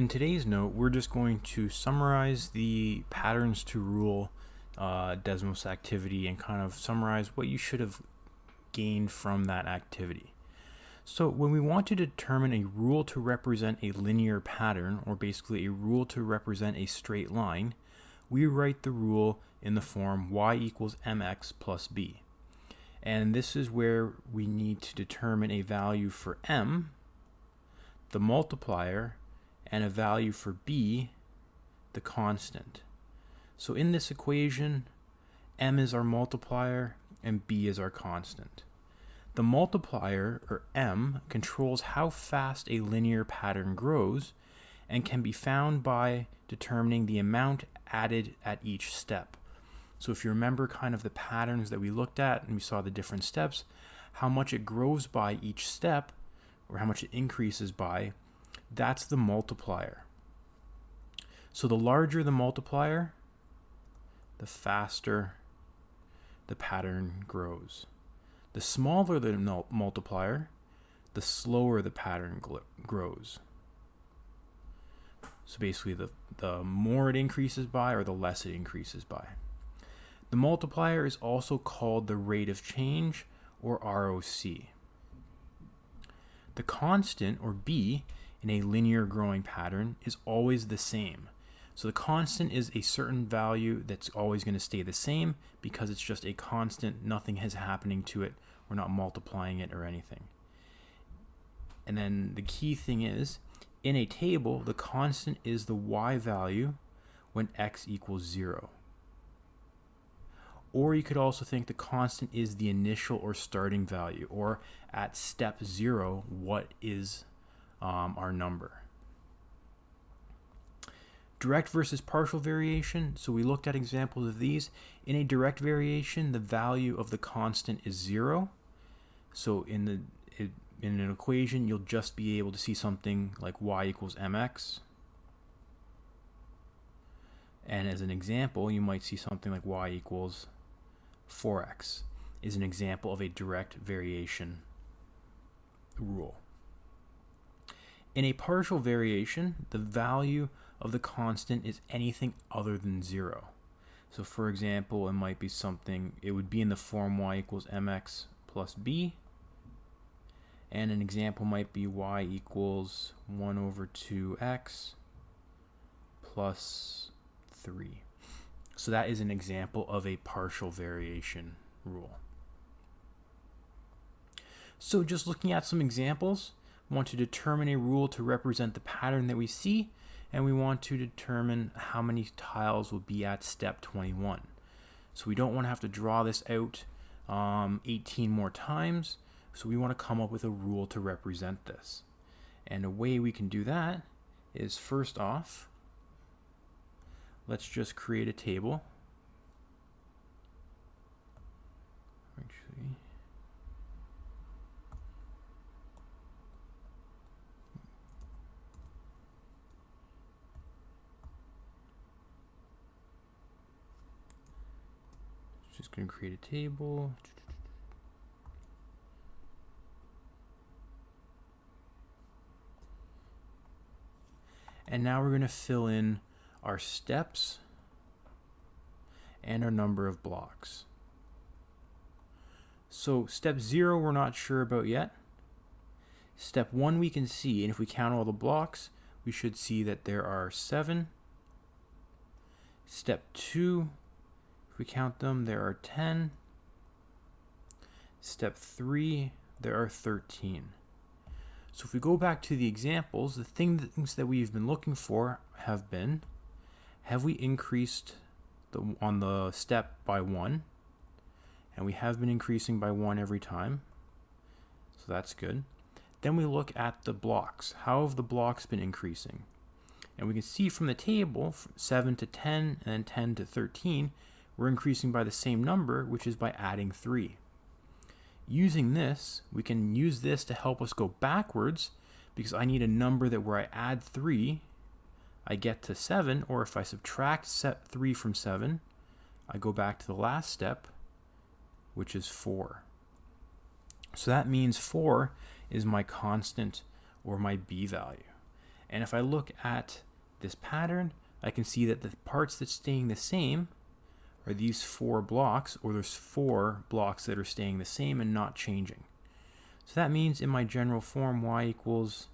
In today's note, we're just going to summarize the patterns to rule Desmos activity and kind of summarize what you should have gained from that activity. So when we want to determine a rule to represent a linear pattern, or basically a rule to represent a straight line, we write the rule in the form y equals mx plus b. And this is where we need to determine a value for m, the multiplier, and a value for b, the constant. So in this equation, m is our multiplier and b is our constant. The multiplier, or m, controls how fast a linear pattern grows and can be found by determining the amount added at each step. So if you remember kind of the patterns that we looked at and we saw the different steps, how much it grows by each step, or how much it increases by, that's the multiplier. So the larger the multiplier, the faster the pattern grows. The smaller the multiplier, the slower the pattern grows. So basically the more it increases by, or the less it increases by. The multiplier is also called the rate of change, or ROC. The constant, or b, in a linear growing pattern is always the same. So the constant is a certain value that's always going to stay the same because it's just a constant, nothing is happening to it, we're not multiplying it or anything. And then the key thing is, in a table, the constant is the y value when x equals 0. Or you could also think the constant is the initial or starting value, or at step 0, what is our number. Direct versus partial variation. So we looked at examples of these. In a direct variation, the value of the constant is 0. So in an equation, you'll just be able to see something like y equals mx. And as an example, you might see something like y equals 4x is an example of a direct variation rule. In a partial variation, the value of the constant is anything other than 0. So for example, it might be something, it would be in the form y equals mx plus b. And an example might be y equals 1 over 2x plus 3. So that is an example of a partial variation rule. So just looking at some examples, we want to determine a rule to represent the pattern that we see, and we want to determine how many tiles will be at step 21. So we don't want to have to draw this out 18 more times, so we want to come up with a rule to represent this. And a way we can do that is, first off, let's just create a table. Actually, just going to create a table. And now we're going to fill in our steps and our number of blocks. So step 0 we're not sure about yet. Step 1 we can see, and if we count all the blocks, we should see that there are 7. Step 2, if we count them, there are 10. Step 3, there are 13. So if we go back to the examples, the things that we've been looking for have been, have we increased on the step by 1? And we have been increasing by 1 every time. So that's good. Then we look at the blocks. How have the blocks been increasing? And we can see from the table, from 7 to 10 and then 10 to 13, we're increasing by the same number, which is by adding 3. Using this, we can use this to help us go backwards, because I need a number that where I add 3, I get to 7, or if I subtract 3 from 7, I go back to the last step, which is 4. So that means 4 is my constant, or my b value. And if I look at this pattern, I can see that the parts that's staying the same are these 4 blocks, or there's 4 blocks that are staying the same and not changing. So that means in my general form, y equals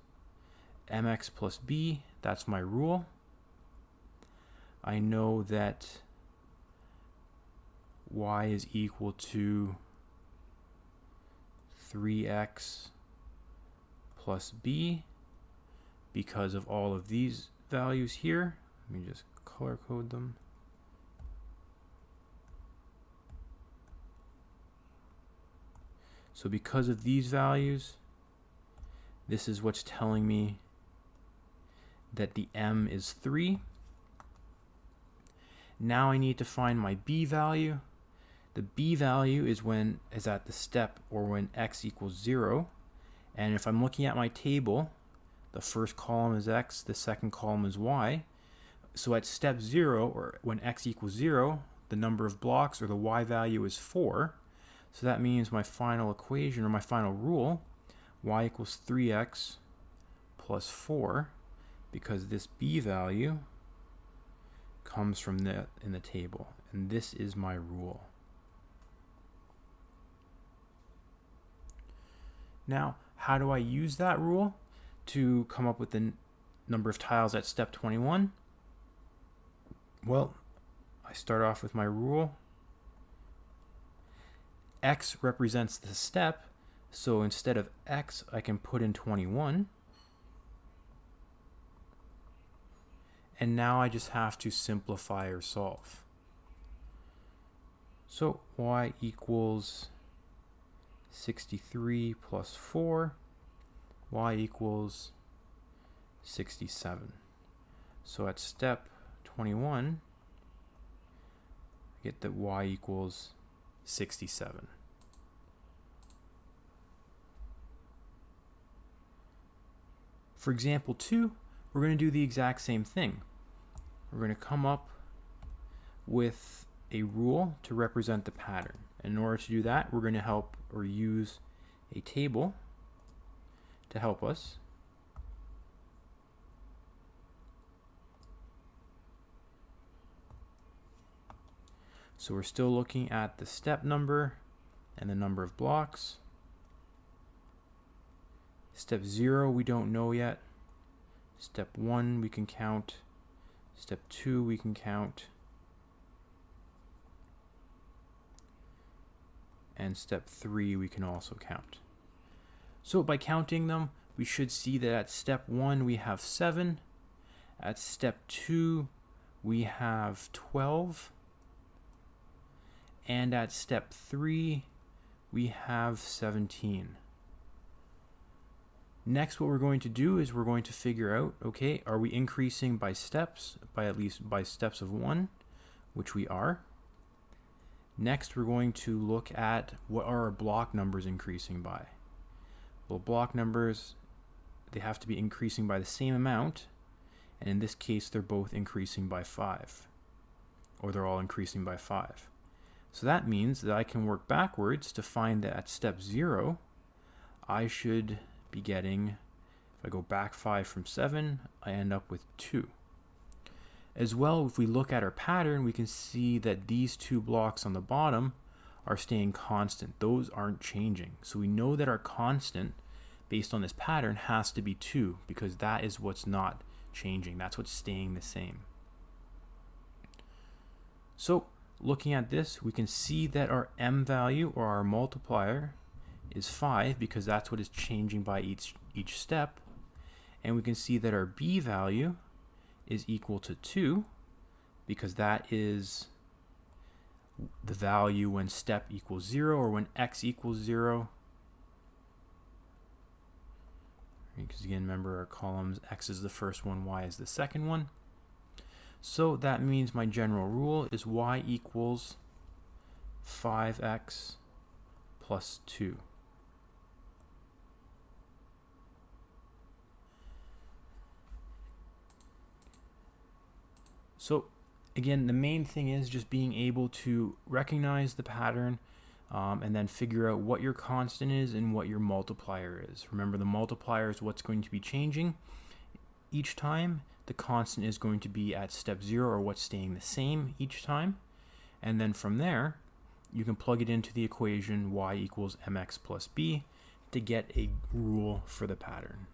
mx plus b, that's my rule. I know that y is equal to 3x plus b because of all of these values here. Let me just color code them. So because of these values, this is what's telling me that the m is 3. Now I need to find my b value. The b value is at the step, or when x equals 0. And if I'm looking at my table, the first column is x, the second column is y. So at step 0, or when x equals 0, the number of blocks, or the y value, is 4. So that means my final equation, or my final rule, y equals 3x plus 4, because this b value comes from in the table. And this is my rule. Now, how do I use that rule to come up with the number of tiles at step 21? Well, I start off with my rule. X represents the step, so instead of x, I can put in 21. And now I just have to simplify or solve. So y equals 63 plus 4, y equals 67. So at step 21, I get that y equals 67. For example 2, we're going to do the exact same thing. We're going to come up with a rule to represent the pattern. In order to do that, we're going to help or use a table to help us. So we're still looking at the step number and the number of blocks. Step 0 we don't know yet. Step 1 we can count. Step 2 we can count. And step 3 we can also count. So by counting them, we should see that at step 1 we have 7. At step 2 we have 12. And at step 3 we have 17. Next, what we're going to do is we're going to figure out, okay, are we increasing by steps, at least by steps of 1, which we are. Next, we're going to look at what are our block numbers increasing by. Well, block numbers, they have to be increasing by the same amount, and in this case, they're both increasing by 5, or they're all increasing by 5. So that means that I can work backwards to find that at step 0, I should be getting, if I go back 5 from 7, I end up with 2. As well, if we look at our pattern, we can see that these 2 blocks on the bottom are staying constant. Those aren't changing. So we know that our constant, based on this pattern, has to be 2, because that is what's not changing. That's what's staying the same. So looking at this, we can see that our m value, or our multiplier, is 5, because that's what is changing by each step. And we can see that our b value is equal to 2, because that is the value when step equals 0, or when x equals 0. Because again, remember our columns, x is the first one, y is the second one. So that means my general rule is y equals 5x plus 2. So again, the main thing is just being able to recognize the pattern and then figure out what your constant is and what your multiplier is. Remember, the multiplier is what's going to be changing. each time. The constant is going to be at step 0, or what's staying the same each time. And then from there, you can plug it into the equation y equals mx plus b to get a rule for the pattern.